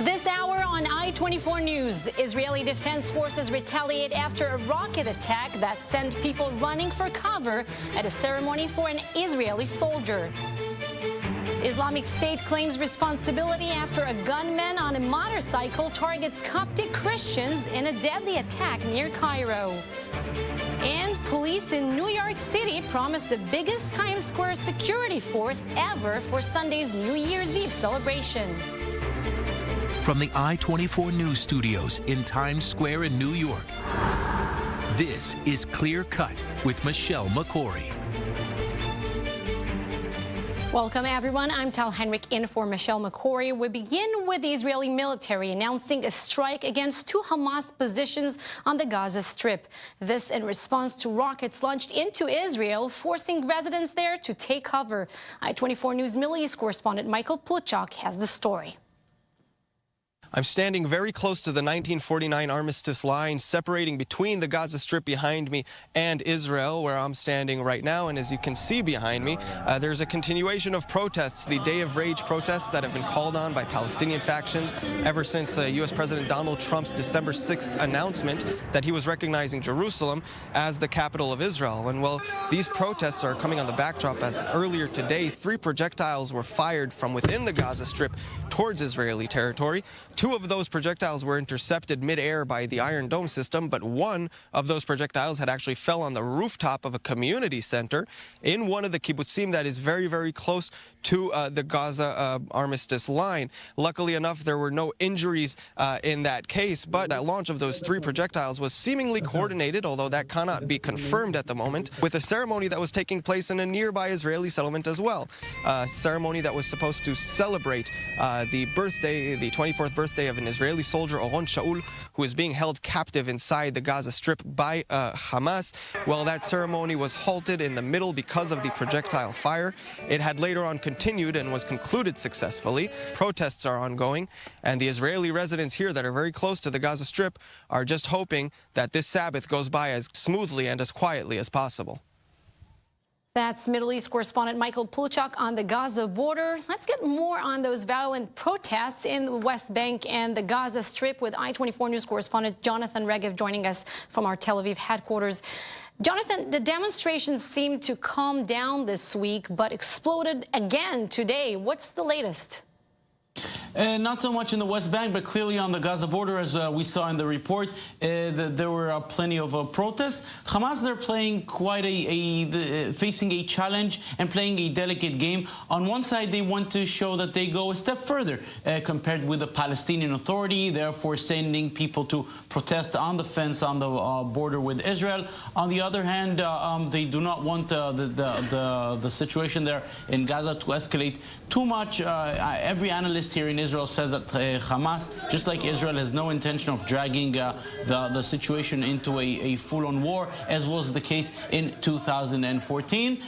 This hour on I-24 News, Israeli Defense Forces retaliate after a rocket attack that sent people running for cover at a ceremony for an Israeli soldier. Islamic State claims responsibility after a gunman on a motorcycle targets Coptic Christians in a deadly attack near Cairo. And police in New York City promised the biggest Times Square security force ever for Sunday's New Year's Eve celebration. From the I-24 News studios in Times Square in New York, this is Clear Cut with Michelle McCory. Welcome, everyone. I'm Tal Henrik in for Michelle McCory. We begin with the Israeli military announcing a strike against 2 Hamas positions on the Gaza Strip. This in response to rockets launched into Israel, forcing residents there to take cover. I-24 News Middle East correspondent Michael Pluchak has the story. I'm standing very close to the 1949 armistice line separating between the Gaza Strip behind me and Israel, where I'm standing right now. And as you can see behind me, there's a continuation of protests, the Day of Rage protests that have been called on by Palestinian factions ever since U.S. President Donald Trump's December 6th announcement that he was recognizing Jerusalem as the capital of Israel. And well, these protests are coming on the backdrop as earlier today, 3 projectiles were fired from within the Gaza Strip towards Israeli territory. 2 of those projectiles were intercepted mid-air by the Iron Dome system, but 1 of those projectiles had actually fell on the rooftop of a community center in one of the kibbutzim that is very, very close to the Gaza armistice line. Luckily enough, there were no injuries in that case, but that launch of those 3 projectiles was seemingly coordinated, although that cannot be confirmed at the moment, with a ceremony that was taking place in a nearby Israeli settlement as well. A ceremony that was supposed to celebrate the 24th birthday of an Israeli soldier, Oron Shaul, who is being held captive inside the Gaza Strip by Hamas. Well, that ceremony was halted in the middle because of the projectile fire. It had later on continued and was concluded successfully. Protests are ongoing, and the Israeli residents here that are very close to the Gaza Strip are just hoping that this Sabbath goes by as smoothly and as quietly as possible. That's Middle East correspondent Michael Pluchak on the Gaza border. Let's get more on those violent protests in the West Bank and the Gaza Strip with I-24 News correspondent Jonathan Regev joining us from our Tel Aviv headquarters. Jonathan, the demonstrations seemed to calm down this week, but exploded again today. What's the latest? Not so much in the West Bank, but clearly on the Gaza border, as we saw in the report, there were plenty of protests. Hamas, they're playing quite facing a challenge and playing a delicate game. On one side, they want to show that they go a step further compared with the Palestinian Authority, therefore sending people to protest on the fence on the border with Israel. On the other hand, they do not want the situation there in Gaza to escalate too much. Every analyst here in Israel says that Hamas, just like Israel, has no intention of dragging the situation into a full-on war, as was the case in 2014.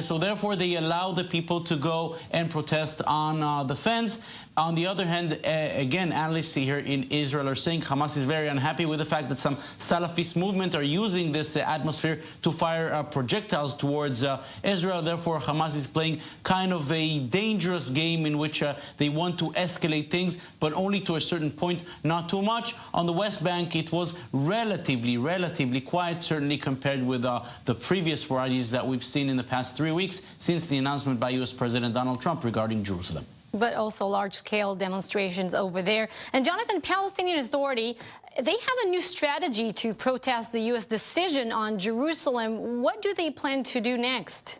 So therefore, they allow the people to go and protest on the fence. On the other hand, again, analysts here in Israel are saying Hamas is very unhappy with the fact that some Salafist movement are using this atmosphere to fire projectiles towards Israel. Therefore, Hamas is playing kind of a dangerous game in which they want to escalate things, but only to a certain point, not too much. On the West Bank, it was relatively quiet, certainly compared with the previous varieties that we've seen in the past 3 weeks since the announcement by U.S. President Donald Trump regarding Jerusalem. But also large-scale demonstrations over there. And Jonathan, Palestinian Authority, they have a new strategy to protest the U.S. decision on Jerusalem. What do they plan to do next?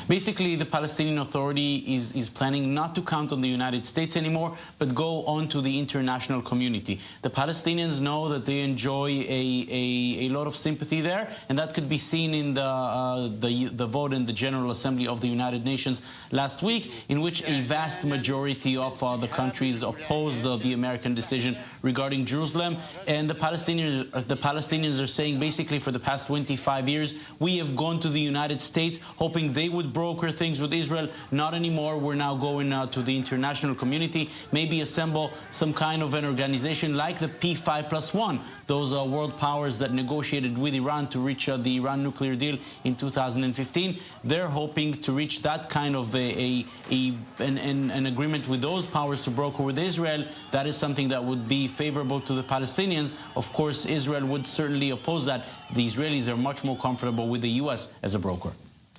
Basically, the Palestinian Authority is planning not to count on the United States anymore, but go on to the international community. The Palestinians know that they enjoy a lot of sympathy there, and that could be seen in the vote in the General Assembly of the United Nations last week, in which a vast majority of the countries opposed the American decision regarding Jerusalem. And the Palestinians are saying, basically, for the past 25 years, we have gone to the United States hoping they would broker things with Israel. Not anymore. We're now going to the international community, maybe assemble some kind of an organization like the P5+1, those world powers that negotiated with Iran to reach the Iran nuclear deal in 2015. They're hoping to reach that kind of an agreement with those powers to broker with Israel. That is something that would be favorable to the Palestinians. Of course, Israel would certainly oppose that. The Israelis are much more comfortable with the U.S. as a broker.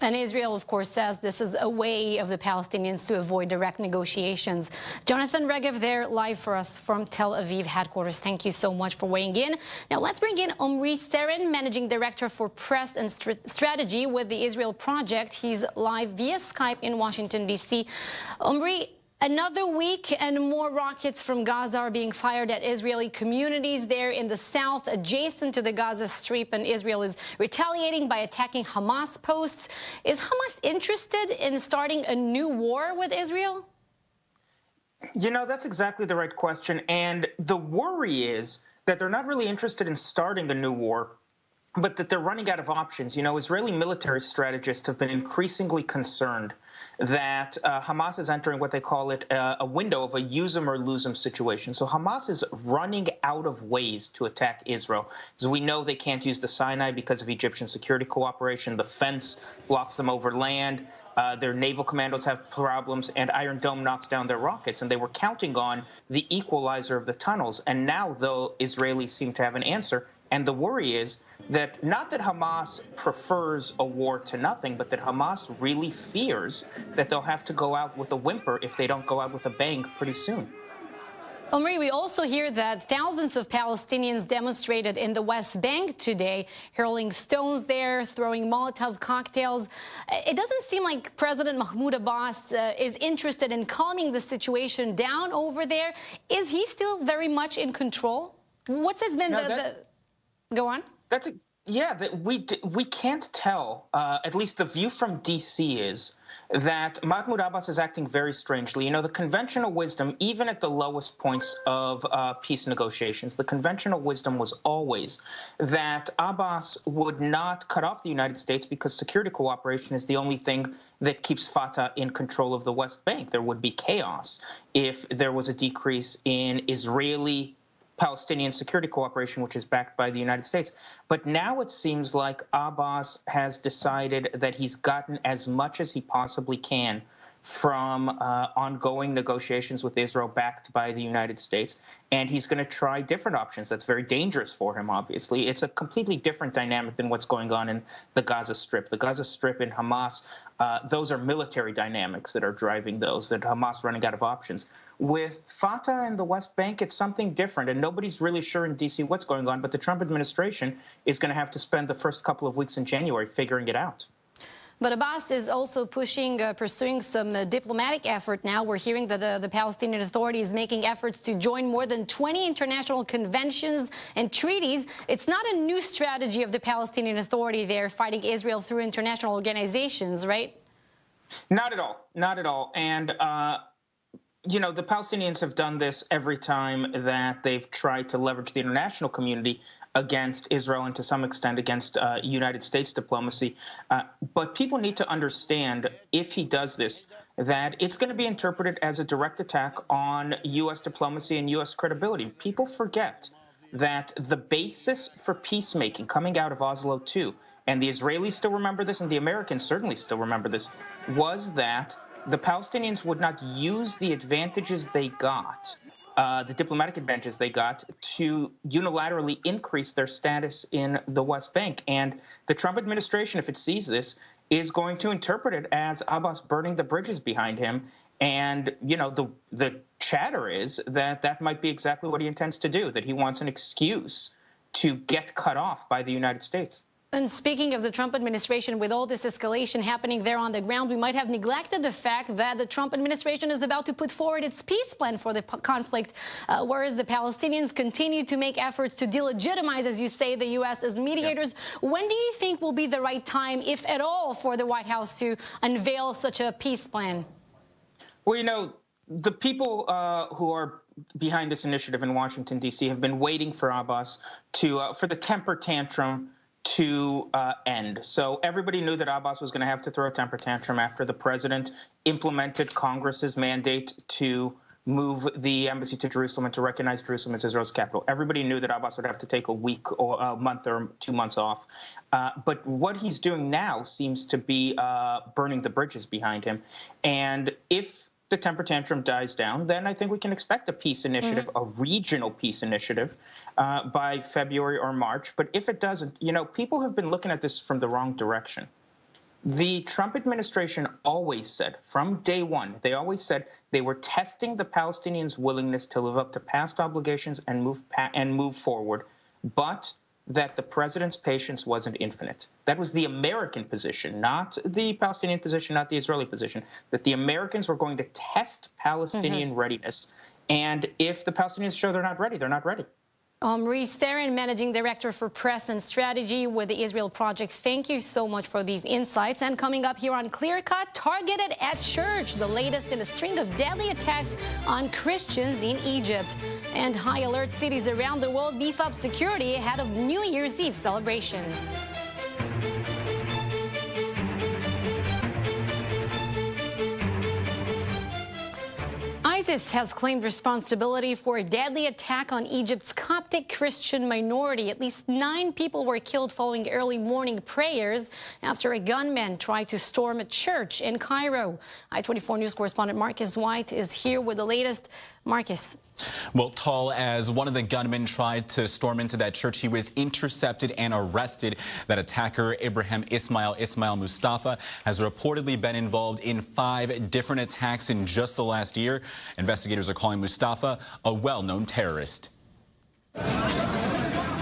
And Israel, of course, says this is a way of the Palestinians to avoid direct negotiations. Jonathan Regev there live for us from Tel Aviv headquarters. Thank you so much for weighing in. Now let's bring in Omri Seren, Managing Director for Press and Strategy with the Israel Project. He's live via Skype in Washington, D.C. Omri, another week and more rockets from Gaza are being fired at Israeli communities there in the south adjacent to the Gaza Strip, and Israel is retaliating by attacking Hamas posts. Is Hamas interested in starting a new war with Israel? You know, that's exactly the right question. And the worry is that they're not really interested in starting a new war, but that they're running out of options. You know, Israeli military strategists have been increasingly concerned that Hamas is entering what they call it a window of a use 'em or lose 'em situation. So Hamas is running out of ways to attack Israel. As we know, they can't use the Sinai because of Egyptian security cooperation. The fence blocks them over land. Their naval commandos have problems, and Iron Dome knocks down their rockets. And they were counting on the equalizer of the tunnels. And now, though, Israelis seem to have an answer. And the worry is that not that Hamas prefers a war to nothing, but that Hamas really fears that they'll have to go out with a whimper if they don't go out with a bang pretty soon. Omri, we also hear that thousands of Palestinians demonstrated in the West Bank today, hurling stones there, throwing Molotov cocktails. It doesn't seem like President Mahmoud Abbas is interested in calming the situation down over there. Is he still very much in control? What's been Go on. We can't tell. At least the view from D.C. is that Mahmoud Abbas is acting very strangely. You know, the conventional wisdom, even at the lowest points of peace negotiations, the conventional wisdom was always that Abbas would not cut off the United States because security cooperation is the only thing that keeps Fatah in control of the West Bank. There would be chaos if there was a decrease in Israeli Palestinian security cooperation, which is backed by the United States. But now it seems like Abbas has decided that he's gotten as much as he possibly can from ongoing negotiations with Israel backed by the United States, and he's going to try different options. That's very dangerous for him, obviously. It's a completely different dynamic than what's going on in the Gaza Strip. The Gaza Strip and Hamas, those are military dynamics that are driving those, that Hamas running out of options. With Fatah and the West Bank, it's something different, and nobody's really sure in D.C. what's going on, but the Trump administration is going to have to spend the first couple of weeks in January figuring it out. But Abbas is also pursuing some diplomatic effort now. We're hearing that the Palestinian Authority is making efforts to join more than 20 international conventions and treaties. It's not a new strategy of the Palestinian Authority there, fighting Israel through international organizations, right? Not at all. Not at all. And, you know, the Palestinians have done this every time that they've tried to leverage the international community against Israel and to some extent against United States diplomacy. But people need to understand, if he does this, that it's going to be interpreted as a direct attack on U.S. diplomacy and U.S. credibility. People forget that the basis for peacemaking coming out of Oslo II, and the Israelis still remember this and the Americans certainly still remember this, was that the Palestinians would not use the advantages they got, the diplomatic advantages they got, to unilaterally increase their status in the West Bank. And the Trump administration, if it sees this, is going to interpret it as Abbas burning the bridges behind him. And, you know, the chatter is that that might be exactly what he intends to do, that he wants an excuse to get cut off by the United States. And speaking of the Trump administration, with all this escalation happening there on the ground, we might have neglected the fact that the Trump administration is about to put forward its peace plan for the conflict, whereas the Palestinians continue to make efforts to delegitimize, as you say, the U.S. as mediators. Yeah. When do you think will be the right time, if at all, for the White House to unveil such a peace plan? Well, you know, the people who are behind this initiative in Washington, D.C. have been waiting for Abbas to, for the temper tantrum to end. So everybody knew that Abbas was going to have to throw a temper tantrum after the president implemented Congress's mandate to move the embassy to Jerusalem and to recognize Jerusalem as Israel's capital. Everybody knew that Abbas would have to take a week or a month or 2 months off. But what he's doing now seems to be burning the bridges behind him. And if the temper tantrum dies down, then I think we can expect a peace initiative, a regional peace initiative by February or March. But if it doesn't, you know, people have been looking at this from the wrong direction. The Trump administration always said, from day one, they always said they were testing the Palestinians' willingness to live up to past obligations and move forward, but that the president's patience wasn't infinite. That was the American position, not the Palestinian position, not the Israeli position, that the Americans were going to test Palestinian readiness. And if the Palestinians show they're not ready, they're not ready. Maurice Theron, Managing Director for Press and Strategy with the Israel Project. Thank you so much for these insights. And coming up here on Clear Cut, targeted at church, the latest in a string of deadly attacks on Christians in Egypt. And high alert cities around the world beef up security ahead of New Year's Eve celebrations. ISIS has claimed responsibility for a deadly attack on Egypt's Coptic Christian minority. At least 9 people were killed following early morning prayers after a gunman tried to storm a church in Cairo. I-24 News correspondent Marcus White is here with the latest. Marcus. Well, Tal, as one of the gunmen tried to storm into that church, he was intercepted and arrested. That attacker, Ibrahim Ismail Mustafa, has reportedly been involved in 5 different attacks in just the last year. Investigators are calling Mustafa a well-known terrorist.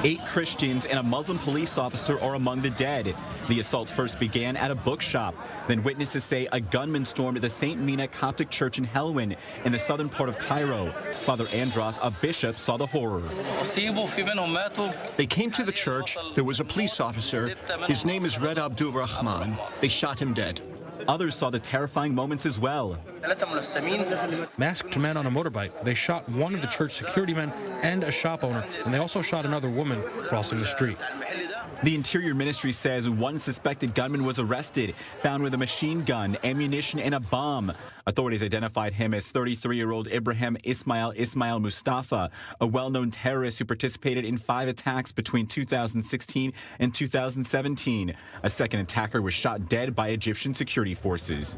8 Christians and a Muslim police officer are among the dead. The assault first began at a bookshop. Then witnesses say a gunman stormed the St. Mina Coptic Church in Helwan in the southern part of Cairo. Father Andros, a bishop, saw the horror. They came to the church. There was a police officer. His name is Red Abdul Rahman. They shot him dead. Others saw the terrifying moments as well. Masked men on a motorbike. They shot one of the church security men and a shop owner, and they also shot another woman crossing the street. The Interior Ministry says one suspected gunman was arrested, found with a machine gun, ammunition, and a bomb. Authorities identified him as 33-year-old Ibrahim Ismail Mustafa, a well-known terrorist who participated in 5 attacks between 2016 and 2017. A second attacker was shot dead by Egyptian security forces.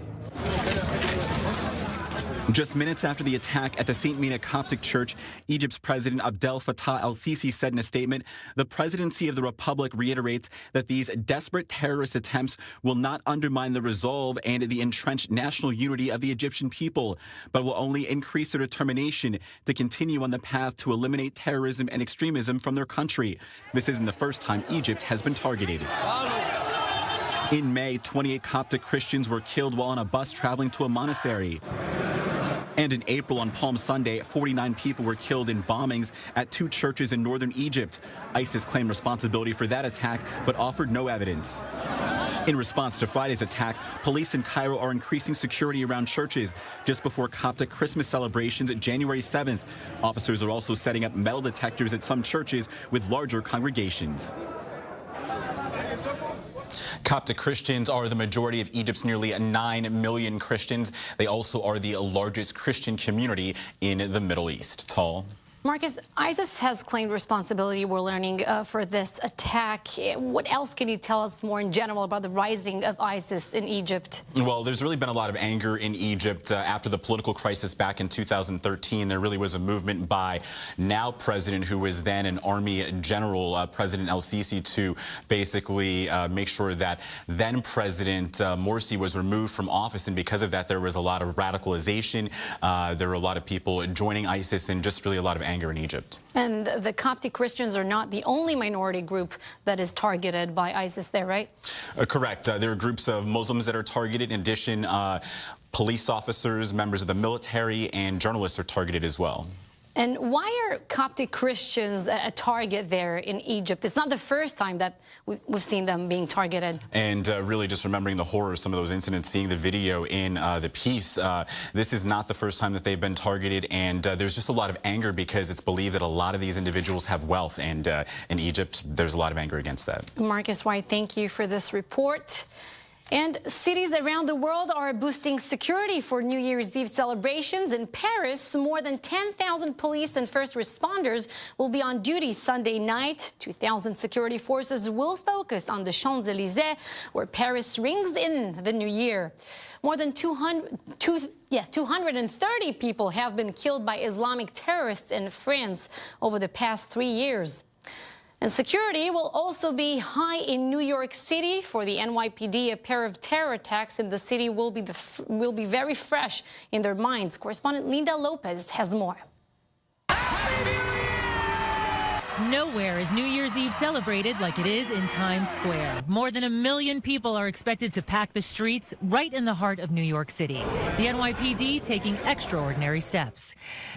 Just minutes after the attack at the St. Mina Coptic Church, Egypt's President Abdel Fattah el-Sisi said in a statement, "The presidency of the Republic reiterates that these desperate terrorist attempts will not undermine the resolve and the entrenched national unity of the Egyptian people, but will only increase their determination to continue on the path to eliminate terrorism and extremism from their country. This isn't the first time Egypt has been targeted." In May, 28 Coptic Christians were killed while on a bus traveling to a monastery. And in April on Palm Sunday, 49 people were killed in bombings at 2 churches in northern Egypt. ISIS claimed responsibility for that attack, but offered no evidence. In response to Friday's attack, police in Cairo are increasing security around churches just before Coptic Christmas celebrations at January 7th. Officers are also setting up metal detectors at some churches with larger congregations. Coptic Christians are the majority of Egypt's nearly 9 million Christians. They also are the largest Christian community in the Middle East. Tal. Marcus, ISIS has claimed responsibility, we're learning, for this attack. What else can you tell us more in general about the rising of ISIS in Egypt? Well, there's really been a lot of anger in Egypt after the political crisis back in 2013. There really was a movement by now president, who was then an army general, President el-Sisi, to basically make sure that then President Morsi was removed from office. And because of that, there was a lot of radicalization. There were a lot of people joining ISIS and just really a lot of anger in Egypt. And the Coptic Christians are not the only minority group that is targeted by ISIS there, right? Correct. There are groups of Muslims that are targeted. In addition, police officers, members of the military, and journalists are targeted as well. And why are Coptic Christians a target there in Egypt? It's not the first time that we've seen them being targeted. And really just remembering the horror of some of those incidents, seeing the video in the piece, this is not the first time that they've been targeted, and there's just a lot of anger because it's believed that a lot of these individuals have wealth, and in Egypt, there's a lot of anger against that. Marcus White, thank you for this report. And cities around the world are boosting security for New Year's Eve celebrations. In Paris, more than 10,000 police and first responders will be on duty Sunday night. 2,000 security forces will focus on the Champs-Élysées, where Paris rings in the new year. More than 230 people have been killed by Islamic terrorists in France over the past 3 years. And security will also be high in New York City. For the NYPD, a pair of terror attacks in the city will be very fresh in their minds. Correspondent Linda Lopez has more. Nowhere is New Year's Eve celebrated like it is in Times Square. More than 1 million people are expected to pack the streets right in the heart of New York City. The NYPD taking extraordinary steps.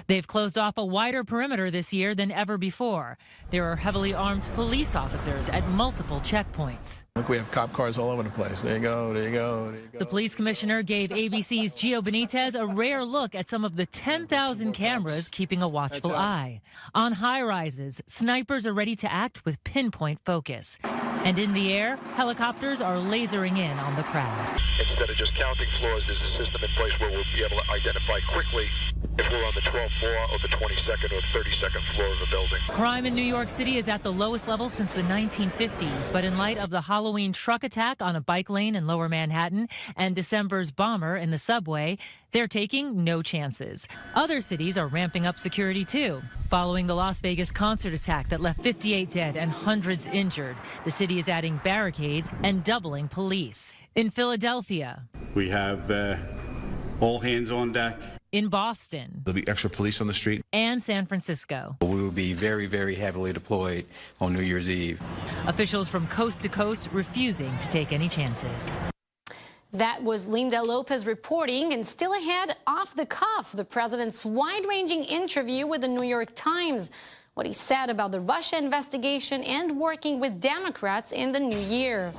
They've closed off a wider perimeter this year than ever before. There are heavily armed police officers at multiple checkpoints. Look, we have cop cars all over the place. There you go, there you go, there you go. The police commissioner gave ABC's Gio Benitez a rare look at some of the 10,000 cameras keeping a watchful eye. On high-rises, snipers are ready to act with pinpoint focus. And in the air, helicopters are lasering in on the crowd. Instead of just counting floors, there's a system in place where we'll be able to identify quickly if we're on the 12th floor or the 22nd or 32nd floor of a building. Crime in New York City is at the lowest level since the 1950s, but in light of the Halloween truck attack on a bike lane in Lower Manhattan and December's bomber in the subway, they're taking no chances. Other cities are ramping up security too. Following the Las Vegas concert attack that left 58 dead and hundreds injured, the city is adding barricades and doubling police. In Philadelphia, we have all hands on deck. In Boston. There'll be extra police on the street. And San Francisco. We will be very, very heavily deployed on New Year's Eve. Officials from coast to coast refusing to take any chances. That was Linda Lopez reporting. And still ahead, off the cuff, the president's wide-ranging interview with the New York Times. What he said about the Russia investigation and working with Democrats in the new year.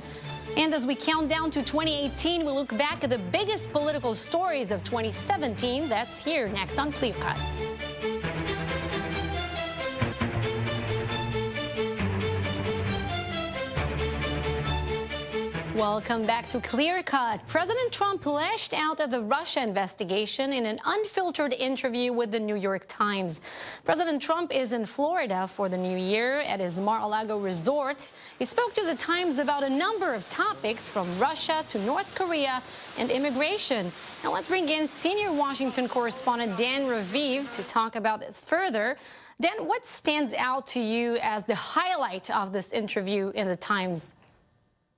And as we count down to 2018, we look back at the biggest political stories of 2017. That's here next on ClearCut. Welcome back to ClearCut. President Trump lashed out at the Russia investigation in an unfiltered interview with the New York Times. President Trump is in Florida for the new year at his Mar-a-Lago resort. He spoke to the Times about a number of topics from Russia to North Korea and immigration. Now let's bring in senior Washington correspondent Dan Raviv to talk about this further. Dan, what stands out to you as the highlight of this interview in the Times?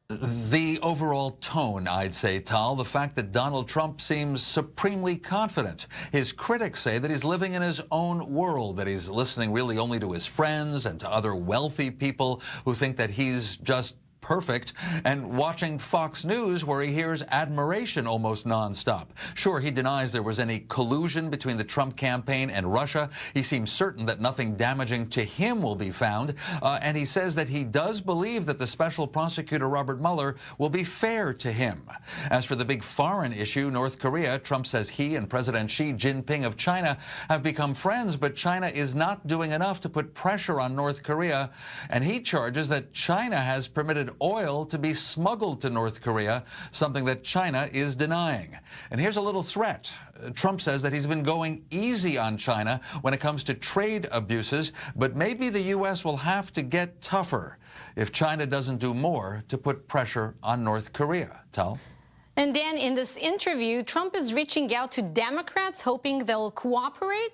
The overall tone, I'd say, Tal, the fact that Donald Trump seems supremely confident. His critics say that he's living in his own world, that he's listening really only to his friends and to other wealthy people who think that he's just perfect, and watching Fox News where he hears admiration almost nonstop. Sure, he denies there was any collusion between the Trump campaign and Russia. He seems certain that nothing damaging to him will be found, and he says that he does believe that the special prosecutor Robert Mueller will be fair to him. As for the big foreign issue, North Korea, Trump says he and President Xi Jinping of China have become friends, but China is not doing enough to put pressure on North Korea, and he charges that China has permitted oil to be smuggled to North Korea, something that China is denying. And here's a little threat. Trump says that he's been going easy on China when it comes to trade abuses, but maybe the U.S. will have to get tougher if China doesn't do more to put pressure on North Korea. Tal? And Dan, in this interview, Trump is reaching out to Democrats, hoping they'll cooperate?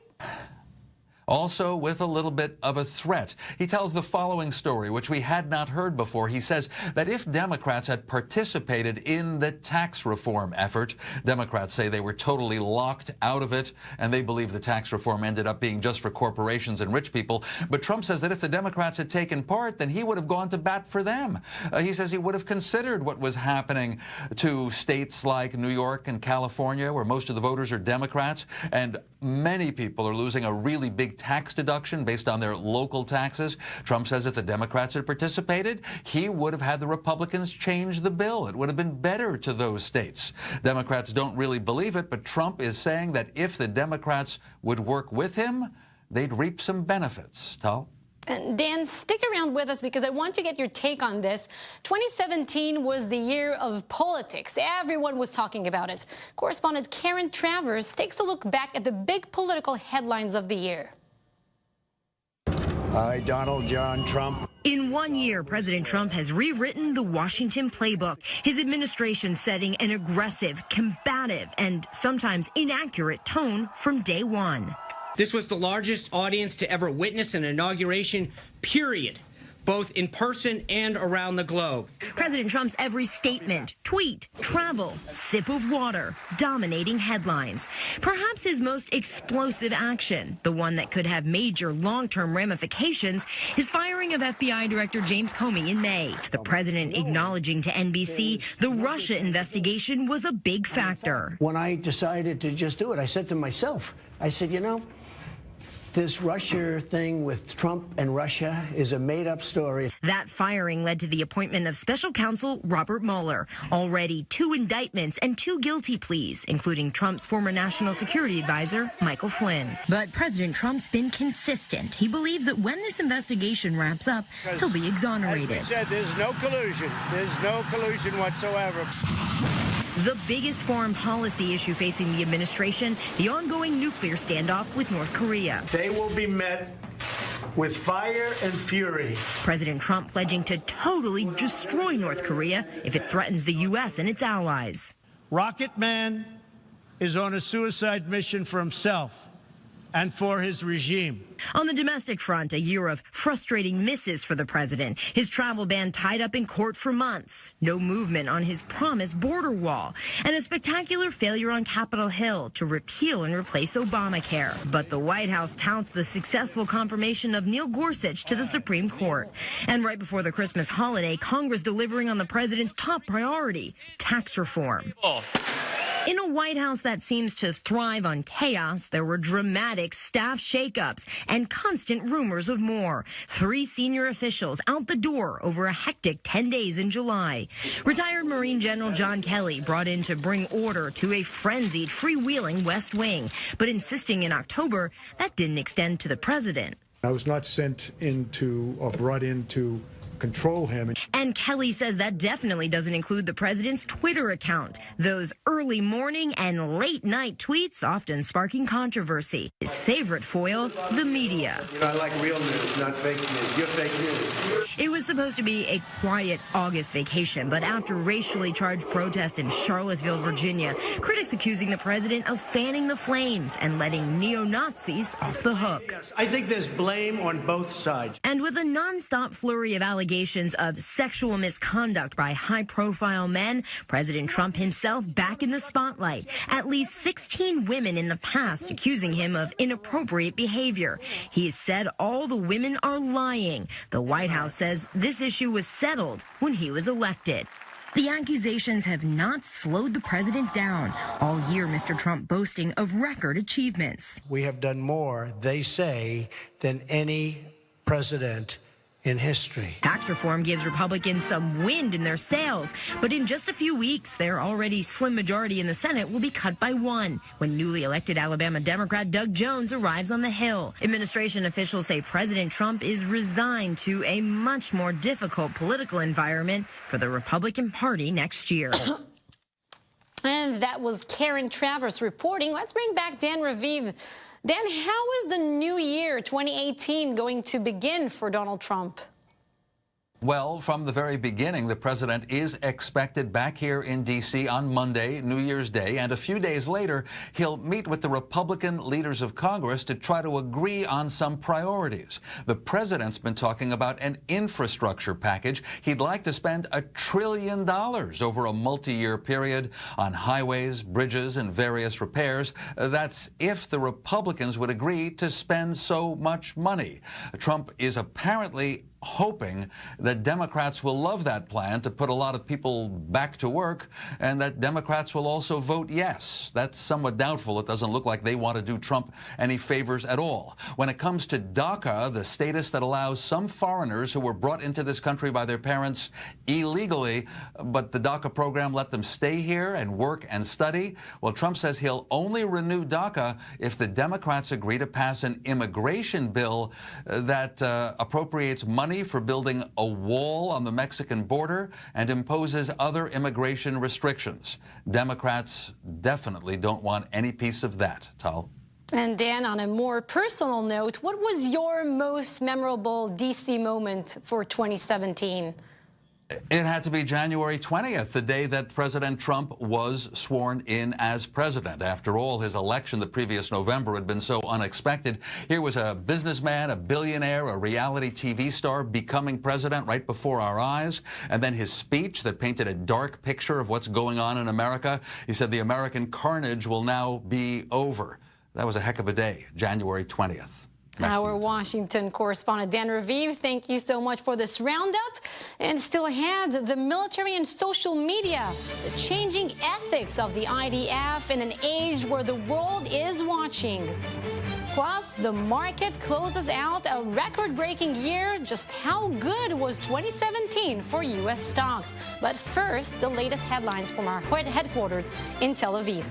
Also with a little bit of a threat. He tells the following story, which we had not heard before. He says that if Democrats had participated in the tax reform effort, Democrats say they were totally locked out of it, and they believe the tax reform ended up being just for corporations and rich people. But Trump says that if the Democrats had taken part, then he would have gone to bat for them. He says he would have considered what was happening to states like New York and California, where most of the voters are Democrats, and many people are losing a really big tax deduction based on their local taxes. Trump says if the Democrats had participated, he would have had the Republicans change the bill. It would have been better to those states. Democrats don't really believe it, but Trump is saying that if the Democrats would work with him, they'd reap some benefits. Tal? And Dan, stick around with us because I want to get your take on this. 2017 was the year of politics. Everyone was talking about it. Correspondent Karen Travers takes a look back at the big political headlines of the year. I, Donald John Trump. In 1 year, President Trump has rewritten the Washington playbook, his administration setting an aggressive, combative, and sometimes inaccurate tone from day one. This was the largest audience to ever witness an inauguration, period, both in person and around the globe. President Trump's every statement, tweet, travel, sip of water, dominating headlines. Perhaps his most explosive action, the one that could have major long-term ramifications, his firing of FBI Director James Comey in May. The president acknowledging to NBC the Russia investigation was a big factor. When I decided to just do it, I said to myself, I said, you know, this Russia thing with Trump and Russia is a made-up story. That firing led to the appointment of special counsel Robert Mueller. Already 2 indictments and 2 guilty pleas, including Trump's former national security advisor, Michael Flynn. But President Trump's been consistent. He believes that when this investigation wraps up, he'll be exonerated. As we said, there's no collusion. There's no collusion whatsoever. The biggest foreign policy issue facing the administration, the ongoing nuclear standoff with North Korea. They will be met with fire and fury. President Trump pledging to totally destroy North Korea if it threatens the U.S. and its allies. Rocket Man is on a suicide mission for himself and for his regime. On the domestic front, a year of frustrating misses for the president. His travel ban tied up in court for months. No movement on his promised border wall. And a spectacular failure on Capitol Hill to repeal and replace Obamacare. But the White House touts the successful confirmation of Neil Gorsuch to the Supreme Court. And right before the Christmas holiday, Congress delivering on the president's top priority, tax reform. In a White House that seems to thrive on chaos, there were dramatic staff shakeups and constant rumors of more. 3 senior officials out the door over a hectic 10 days in July. Retired Marine General John Kelly brought in to bring order to a frenzied, freewheeling West Wing, but insisting in October that didn't extend to the president. I was not sent into or brought in to control him. And Kelly says that definitely doesn't include the president's Twitter account. Those early morning and late night tweets often sparking controversy. His favorite foil, the media. You know, I like real news, not fake news. You're fake news. It was supposed to be a quiet August vacation, but after racially charged protest in Charlottesville, Virginia, critics accusing the president of fanning the flames and letting neo-Nazis off the hook. Yes, I think there's blame on both sides. And with a nonstop flurry of allegations of sexual misconduct by high-profile men, President Trump himself back in the spotlight. At least 16 women in the past accusing him of inappropriate behavior. He said all the women are lying. The White House says this issue was settled when he was elected. The accusations have not slowed the president down. All year, Mr. Trump boasting of record achievements. We have done more, they say, than any president in history. Tax reform gives Republicans some wind in their sails, but in just a few weeks, their already slim majority in the Senate will be cut by 1 when newly elected Alabama Democrat Doug Jones arrives on the Hill. Administration officials say President Trump is resigned to a much more difficult political environment for the Republican Party next year. And that was Karen Travers reporting. Let's bring back Dan Raviv. Dan, how is the new year 2018 going to begin for Donald Trump? Well, from the very beginning, the president is expected back here in D.C. on Monday, New Year's Day, and a few days later, he'll meet with the Republican leaders of Congress to try to agree on some priorities. The president's been talking about an infrastructure package. He'd like to spend $1 trillion over a multi-year period on highways, bridges, and various repairs. That's if the Republicans would agree to spend so much money. Trump is apparently hoping that Democrats will love that plan to put a lot of people back to work, and that Democrats will also vote yes. That's somewhat doubtful. It doesn't look like they want to do Trump any favors at all. When it comes to DACA, the status that allows some foreigners who were brought into this country by their parents illegally, but the DACA program let them stay here and work and study, well, Trump says he'll only renew DACA if the Democrats agree to pass an immigration bill that appropriates money for building a wall on the Mexican border and imposes other immigration restrictions. Democrats definitely don't want any piece of that, Tal. And Dan, on a more personal note, what was your most memorable D.C. moment for 2017? It had to be January 20th, the day that President Trump was sworn in as president. After all, his election the previous November had been so unexpected. Here was a businessman, a billionaire, a reality TV star becoming president right before our eyes. And then his speech that painted a dark picture of what's going on in America. He said the American carnage will now be over. That was a heck of a day, January 20th. Our Washington correspondent Dan Raviv, thank you so much for this roundup. And still ahead, the military and social media, the changing ethics of the IDF in an age where the world is watching. Plus, the market closes out a record-breaking year. Just how good was 2017 for U.S. stocks? But first, the latest headlines from our headquarters in Tel Aviv.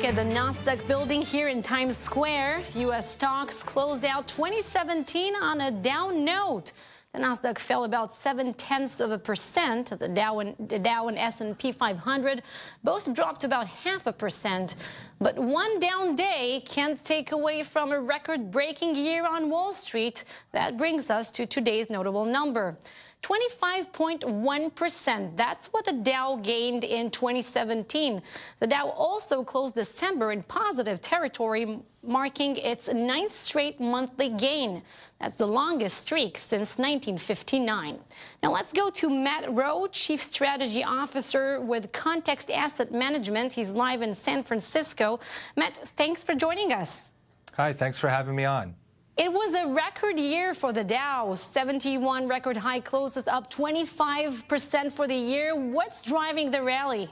At the Nasdaq building here in Times Square, U.S. stocks closed out 2017 on a down note. The Nasdaq fell about 0.7%. The Dow and S&P 500 both dropped about 0.5%. But one down day can't take away from a record-breaking year on Wall Street. That brings us to today's notable number. 25.1%. That's what the Dow gained in 2017. The Dow also closed December in positive territory, marking its 9th straight monthly gain. That's the longest streak since 1959. Now let's go to Matt Rowe, Chief Strategy Officer with Context Asset Management. He's live in San Francisco. Matt, thanks for joining us. Hi, thanks for having me on. It was a record year for the Dow. 71 record high closes, up 25% for the year. What's driving the rally?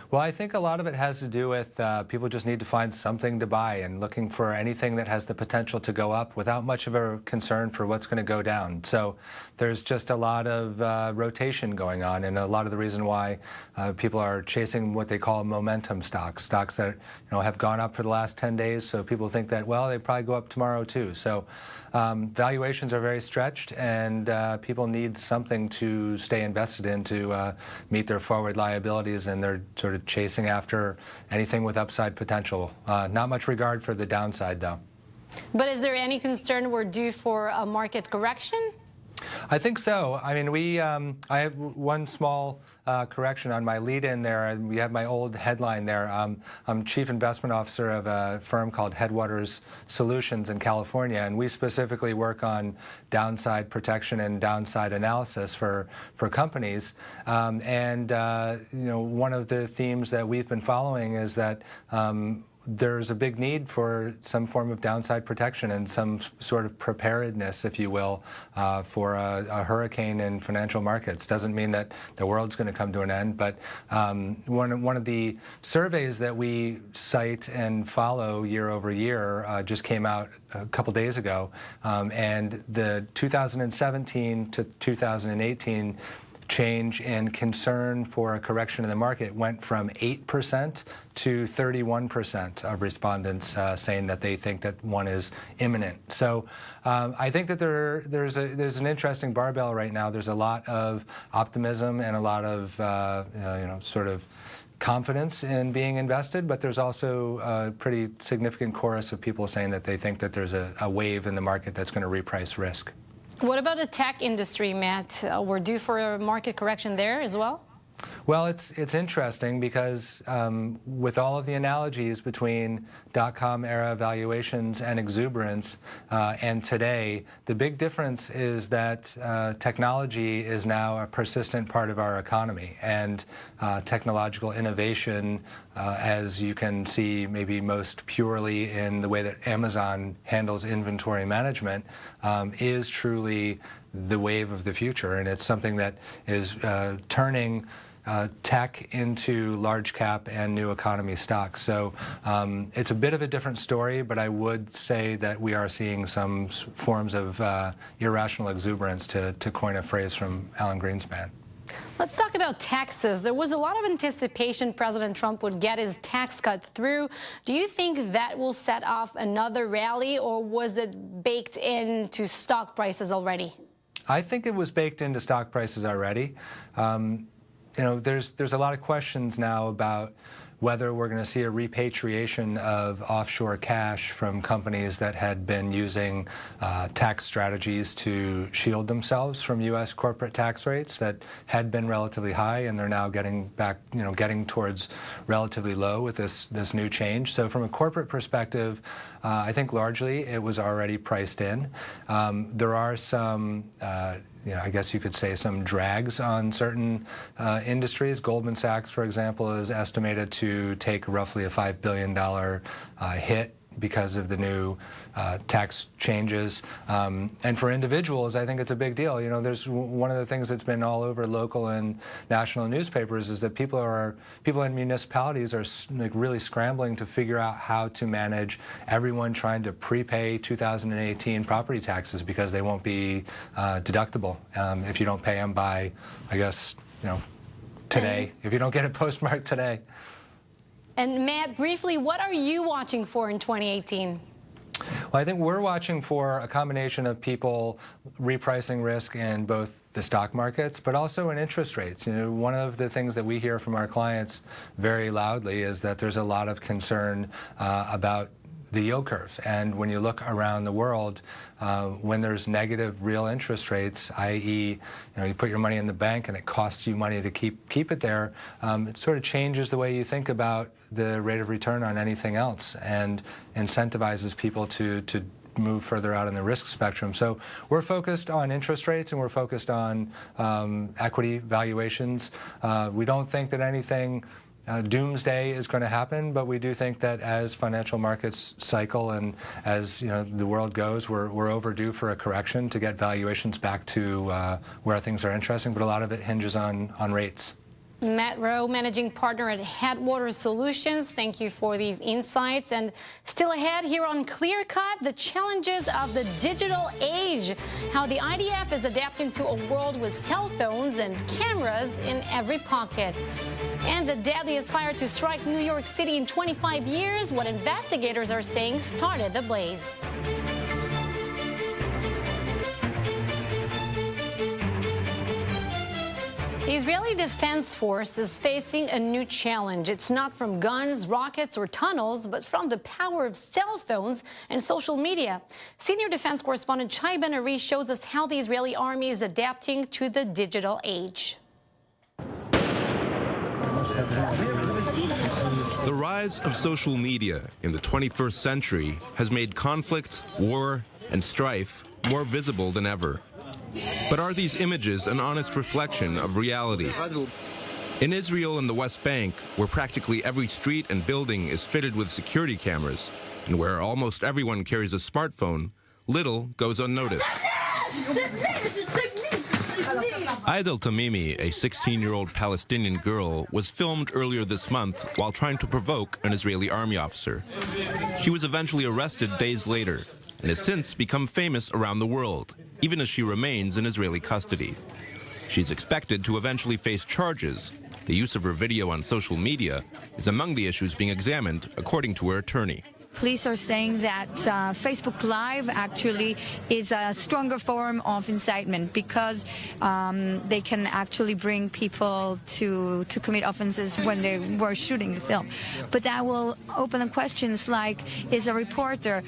Well, I think a lot of it has to do with people just need to find something to buy and looking for anything that has the potential to go up without much of a concern for what's going to go down. So there's just a lot of rotation going on, and a lot of the reason why people are chasing what they call momentum stocks that have gone up for the last 10 days. So people think that, well, they probably go up tomorrow too. So valuations are very stretched, and people need something to stay invested in to meet their forward liabilities, and they're sort of chasing after anything with upside potential. Not much regard for the downside, though. But is there any concern we're due for a market correction? I think so. I mean, I have one small correction on my lead-in there. We have my old headline there. I'm Chief Investment Officer of a firm called Headwaters Solutions in California, and we specifically work on downside protection and downside analysis for companies. One of the themes that we've been following is that there's a big need for some form of downside protection and some sort of preparedness, if you will, for a hurricane in financial markets. Doesn't mean that the world's going to come to an end, but one of the surveys that we cite and follow year over year just came out a couple days ago, and the 2017 to 2018 change in concern for a correction in the market went from 8% to 31% of respondents saying that they think that one is imminent. So I think that there's an interesting barbell right now. There's a lot of optimism and a lot of sort of confidence in being invested, but there's also a pretty significant chorus of people saying that they think that there's a wave in the market that's going to reprice risk. What about the tech industry, Matt? We're due for a market correction there as well? Well, it's interesting because with all of the analogies between dot-com era valuations and exuberance and today, the big difference is that technology is now a persistent part of our economy, and technological innovation, as you can see maybe most purely in the way that Amazon handles inventory management, is truly the wave of the future, and it's something that is turning tech into large cap and new economy stocks. So it's a bit of a different story, but I would say that we are seeing some forms of irrational exuberance, to coin a phrase from Alan Greenspan. Let's talk about taxes. There was a lot of anticipation President Trump would get his tax cut through. Do you think that will set off another rally, or was it baked into stock prices already? I think it was baked into stock prices already. You know, there's a lot of questions now about whether we're going to see a repatriation of offshore cash from companies that had been using tax strategies to shield themselves from U.S. corporate tax rates that had been relatively high, and they're now getting back, you know, getting towards relatively low with this new change. So from a corporate perspective, I think largely it was already priced in. There are some you know, I guess you could say some drags on certain industries. Goldman Sachs, for example, is estimated to take roughly a $5 billion hit because of the new tax changes. And for individuals, I think it's a big deal. You know, there's one of the things that's been all over local and national newspapers is that people in municipalities are like really scrambling to figure out how to manage everyone trying to prepay 2018 property taxes because they won't be deductible if you don't pay them by, I guess, you know, today, if you don't get it postmarked today. And Matt, briefly, what are you watching for in 2018? Well, I think we're watching for a combination of people repricing risk in both the stock markets, but also in interest rates. You know, one of the things that we hear from our clients very loudly is that there's a lot of concern about the yield curve. And when you look around the world, when there's negative real interest rates, i.e., you know, you put your money in the bank and it costs you money to keep it there, it sort of changes the way you think about the rate of return on anything else and incentivizes people to move further out in the risk spectrum. So we're focused on interest rates and we're focused on equity valuations. We don't think that anything doomsday is going to happen, but we do think that as financial markets cycle and as you know the world goes, we're overdue for a correction to get valuations back to where things are interesting. But a lot of it hinges on rates. Matt Rowe, managing partner at Headwaters Solutions, thank you for these insights. And still ahead here on ClearCut, the challenges of the digital age, how the IDF is adapting to a world with cell phones and cameras in every pocket. And the deadliest fire to strike New York City in 25 years, what investigators are saying started the blaze. The Israeli Defense Force is facing a new challenge. It's not from guns, rockets, or tunnels, but from the power of cell phones and social media. Senior defense correspondent Shai Ben-Ari shows us how the Israeli army is adapting to the digital age. The rise of social media in the 21st century has made conflict, war, and strife more visible than ever. But are these images an honest reflection of reality? In Israel and the West Bank, where practically every street and building is fitted with security cameras, and where almost everyone carries a smartphone, little goes unnoticed. Aidel Tamimi, a 16-year-old Palestinian girl, was filmed earlier this month while trying to provoke an Israeli army officer. She was eventually arrested days later and has since become famous around the world, even as she remains in Israeli custody. She's expected to eventually face charges. The use of her video on social media is among the issues being examined, according to her attorney. Police are saying that Facebook Live actually is a stronger form of incitement because they can actually bring people to commit offenses when they were shooting the film. But that will open the questions like, is a reporter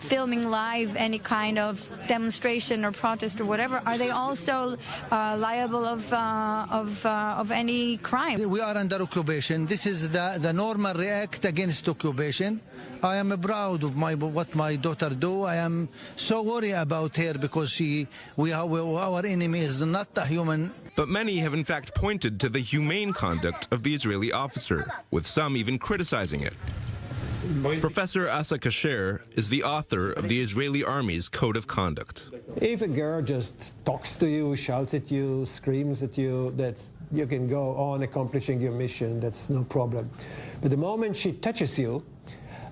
filming live any kind of demonstration or protest or whatever? Are they also liable of any crime? We are under occupation. This is the normal react against occupation. I am proud of what my daughter do. I am so worried about her because our enemy is not a human. But many have in fact pointed to the humane conduct of the Israeli officer, with some even criticizing it. Professor Asa Kasher is the author of the Israeli Army's Code of Conduct. If a girl just talks to you, shouts at you, screams at you, you can go on accomplishing your mission, that's no problem. But the moment she touches you,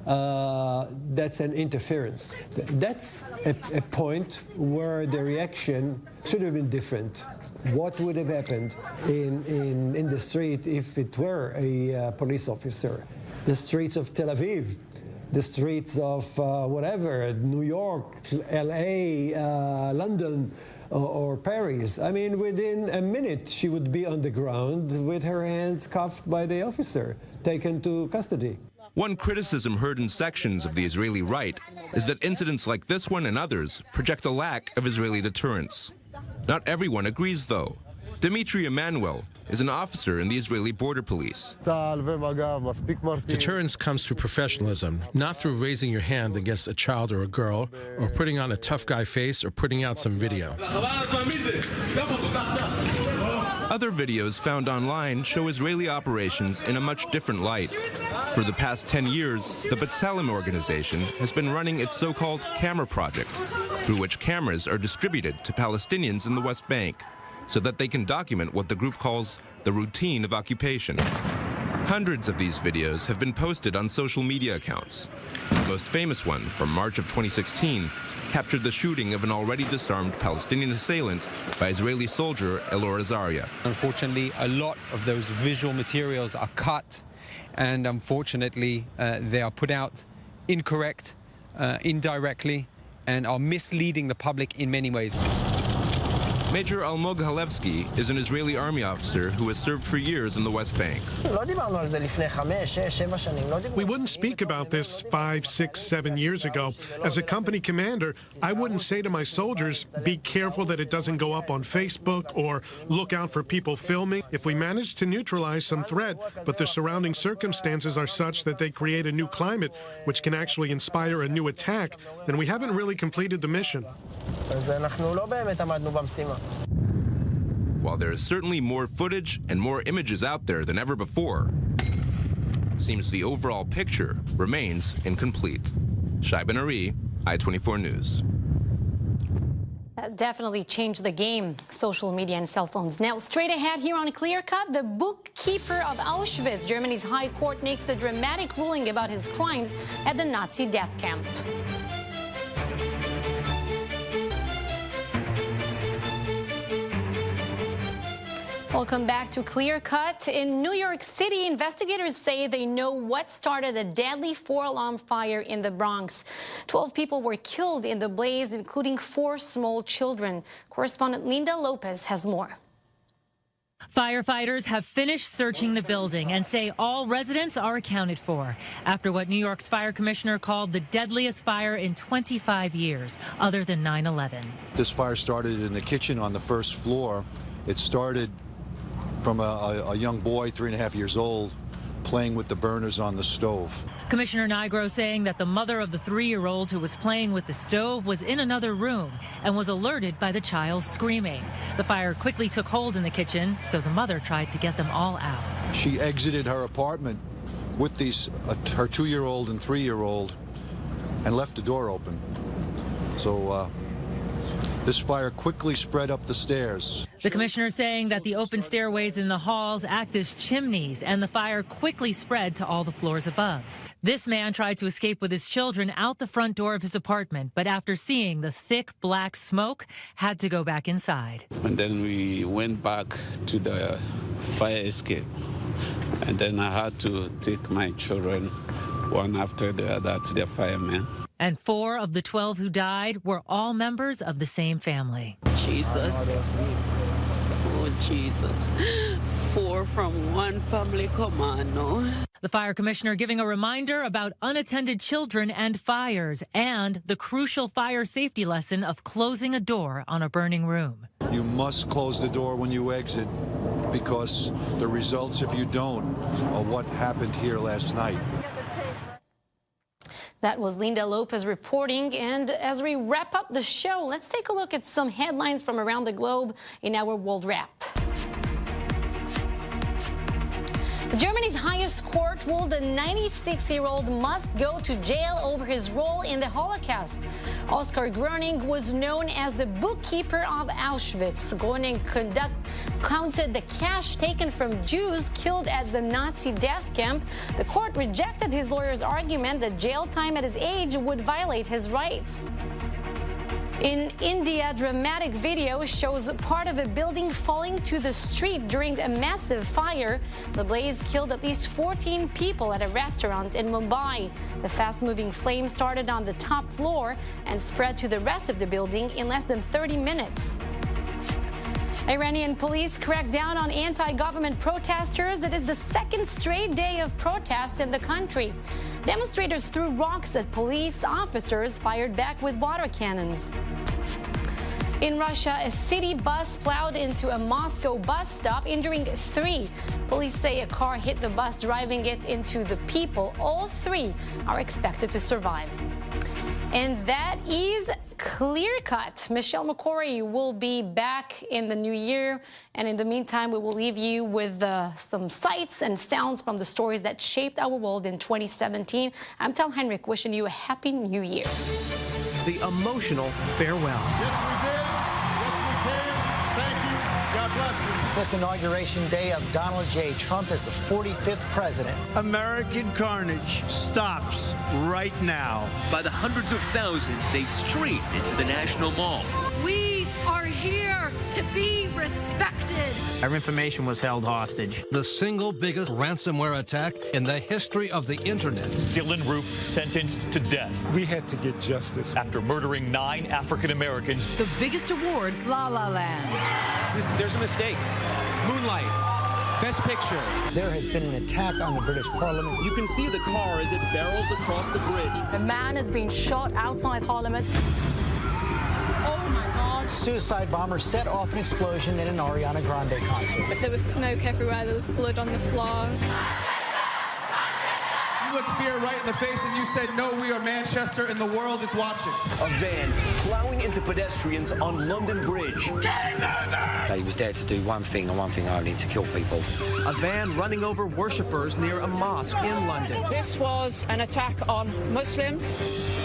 that's an interference. That's a point where the reaction should have been different. What would have happened in the street if it were a police officer? The streets of Tel Aviv, the streets of whatever, New York, LA, London, or Paris. I mean, within a minute, she would be on the ground with her hands cuffed by the officer, taken to custody. One criticism heard in sections of the Israeli right is that incidents like this one and others project a lack of Israeli deterrence. Not everyone agrees, though. Dimitri Emanuel is an officer in the Israeli border police. Deterrence comes through professionalism, not through raising your hand against a child or a girl, or putting on a tough guy face, or putting out some video. Other videos found online show Israeli operations in a much different light. For the past 10 years, the B'Tselem organization has been running its so-called camera project, through which cameras are distributed to Palestinians in the West Bank, so that they can document what the group calls the routine of occupation. Hundreds of these videos have been posted on social media accounts. The most famous one, from March of 2016, captured the shooting of an already disarmed Palestinian assailant by Israeli soldier Elor Azaria. Unfortunately, a lot of those visual materials are cut, and unfortunately, they are put out incorrect, indirectly, and are misleading the public in many ways. Major Almog Halevsky is an Israeli army officer who has served for years in the West Bank. We wouldn't speak about this 5, 6, 7 years ago. As a company commander, I wouldn't say to my soldiers, be careful that it doesn't go up on Facebook or look out for people filming. If we manage to neutralize some threat, but the surrounding circumstances are such that they create a new climate which can actually inspire a new attack, then we haven't really completed the mission. While there is certainly more footage and more images out there than ever before, it seems the overall picture remains incomplete. Shai Ben Ari, I-24 News. That definitely changed the game, social media and cell phones. Now, straight ahead here on ClearCut, the bookkeeper of Auschwitz, Germany's high court, makes a dramatic ruling about his crimes at the Nazi death camp. Welcome back to ClearCut. In New York City, investigators say they know what started a deadly 4-alarm fire in the Bronx. 12 people were killed in the blaze, including 4 small children. Correspondent Linda Lopez has more. Firefighters have finished searching the building and say all residents are accounted for after what New York's fire commissioner called the deadliest fire in 25 years, other than 9/11. This fire started in the kitchen on the first floor. It started from a young boy, 3.5 years old, playing with the burners on the stove. Commissioner Nigro saying that the mother of the 3-year-old who was playing with the stove was in another room and was alerted by the child screaming. The fire quickly took hold in the kitchen, so the mother tried to get them all out. She exited her apartment with her 2-year-old and 3-year-old and left the door open. So this fire quickly spread up the stairs. The commissioner saying that the open stairways in the halls act as chimneys, and the fire quickly spread to all the floors above. This man tried to escape with his children out the front door of his apartment, but after seeing the thick black smoke, had to go back inside. And then we went back to the fire escape. And then I had to take my children one after the other to the firemen. And 4 of the 12 who died were all members of the same family. Jesus. Oh, Jesus. 4 from one family, come on, no. The fire commissioner giving a reminder about unattended children and fires and the crucial fire safety lesson of closing a door on a burning room. You must close the door when you exit, because the results, if you don't, are what happened here last night. That was Linda Lopez reporting. And as we wrap up the show, let's take a look at some headlines from around the globe in our World Wrap. Germany's highest court ruled a 96-year-old must go to jail over his role in the Holocaust. Oskar Gröning was known as the bookkeeper of Auschwitz. Gröning counted the cash taken from Jews killed at the Nazi death camp. The court rejected his lawyer's argument that jail time at his age would violate his rights. In India, dramatic video shows part of a building falling to the street during a massive fire. The blaze killed at least 14 people at a restaurant in Mumbai. The fast-moving flame started on the top floor and spread to the rest of the building in less than 30 minutes. Iranian police cracked down on anti-government protesters. It is the second straight day of protests in the country. Demonstrators threw rocks at police officers, fired back with water cannons. In Russia, a city bus plowed into a Moscow bus stop, injuring 3. Police say a car hit the bus, driving it into the people. All 3 are expected to survive. And that is CLEARCUT. Michelle McCory will be back in the new year. And in the meantime, we will leave you with some sights and sounds from the stories that shaped our world in 2017. I'm Tal Henrik, wishing you a happy new year. The emotional farewell. Yes, we did. Yes, we can. Thank you. God bless you. This inauguration day of Donald J. Trump as the 45th president. American carnage stops right now. By the hundreds of thousands, they streamed into the National Mall. We are here to be respected. Our information was held hostage. The single biggest ransomware attack in the history of the internet. Dylan Roof sentenced to death. We had to get justice. After murdering 9 African Americans. The biggest award, La La Land. There's a mistake. Moonlight. Best Picture. There has been an attack on the British Parliament. You can see the car as it barrels across the bridge. A man has been shot outside Parliament. Oh my God. Suicide bomber set off an explosion in an Ariana Grande concert. But there was smoke everywhere. There was blood on the floor. You looked fear right in the face and you said, no, we are Manchester and the world is watching. A van plowing into pedestrians on London Bridge. He was there to do one thing and one thing only, to kill people. A van running over worshippers near a mosque in London. This was an attack on Muslims.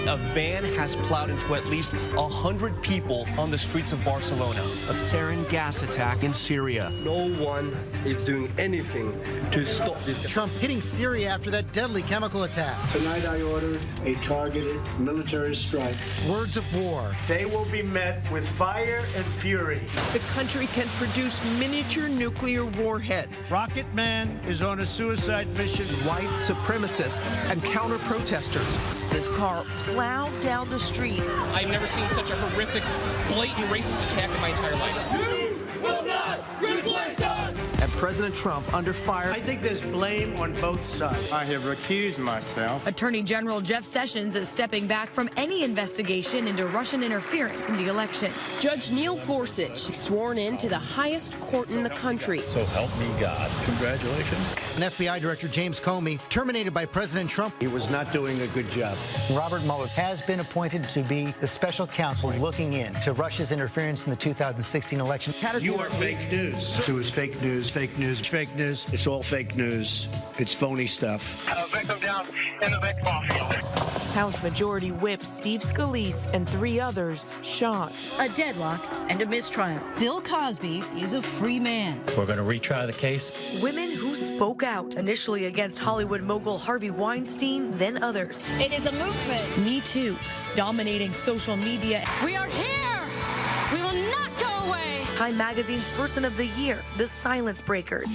A van has plowed into at least 100 people on the streets of Barcelona. A sarin gas attack in Syria. No one is doing anything to stop this. Trump hitting Syria after that deadly chemical attack. Tonight I order a targeted military strike. Words of war. They will be met with fire and fury. The country can produce miniature nuclear warheads. Rocket Man is on a suicide mission. White supremacists and counter-protesters. This car plowed down the street. I've never seen such a horrific, blatant racist attack in my entire life. You will not replace us! And President Trump under fire. I think there's blame on both sides. I have recused myself. Attorney General Jeff Sessions is stepping back from any investigation into Russian interference in the election. Judge Neil Gorsuch sworn in to the highest court in the country. So help me God. Congratulations. And FBI Director James Comey terminated by President Trump. He was not doing a good job. Robert Mueller has been appointed to be the special counsel looking into Russia's interference in the 2016 election. You are fake news. It was fake news, fake news, fake news. It's all fake news. It's phony stuff. Victim down in the back field. House Majority Whip Steve Scalise and 3 others shot. A deadlock and a mistrial. Bill Cosby is a free man. We're going to retry the case. Women who spoke out, initially against Hollywood mogul Harvey Weinstein, then others. It is a movement. Me Too, dominating social media. We are here! We will not go away! Time Magazine's Person of the Year, The Silence Breakers.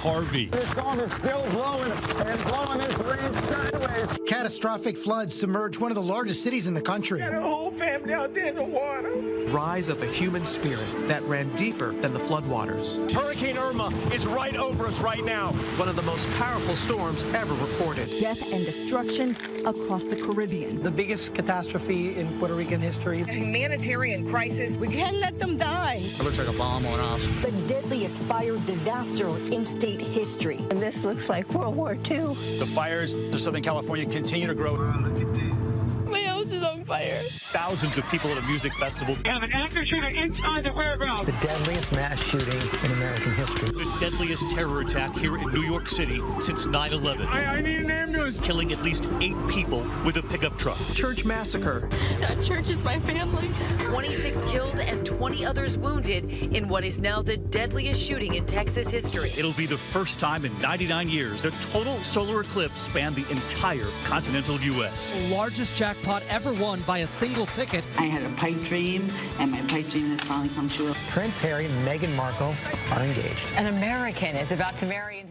Harvey. The storm is still blowing and blowing this rain sideways. Catastrophic floods submerged one of the largest cities in the country. Got a whole family out there in the water. Rise of the human spirit that ran deeper than the floodwaters. Hurricane Irma is right over us right now. One of the most powerful storms ever recorded. Death and destruction across the Caribbean. The biggest catastrophe in Puerto Rican history. A humanitarian crisis. We can't let them die. It looks like a bomb went off. The deadliest fire disaster in state history. And this looks like World War II. The fires of Southern California continue to grow. My house is on fire. Thousands of people at a music festival. We have an active shooter inside the fairground. The deadliest mass shooting in American history. The deadliest terror attack here in New York City since 9/11. I need an ambulance. Killing at least 8 people with a pickup truck. Church massacre. That church is my family. 26 killed and 20 others wounded in what is now the deadliest shooting in Texas history. It'll be the first time in 99 years a total solar eclipse spanned the entire continental U.S. The largest jackpot ever won by a single ticket. I had a pipe dream, and my pipe dream has finally come true. Prince Harry and Meghan Markle are engaged. An American is about to marry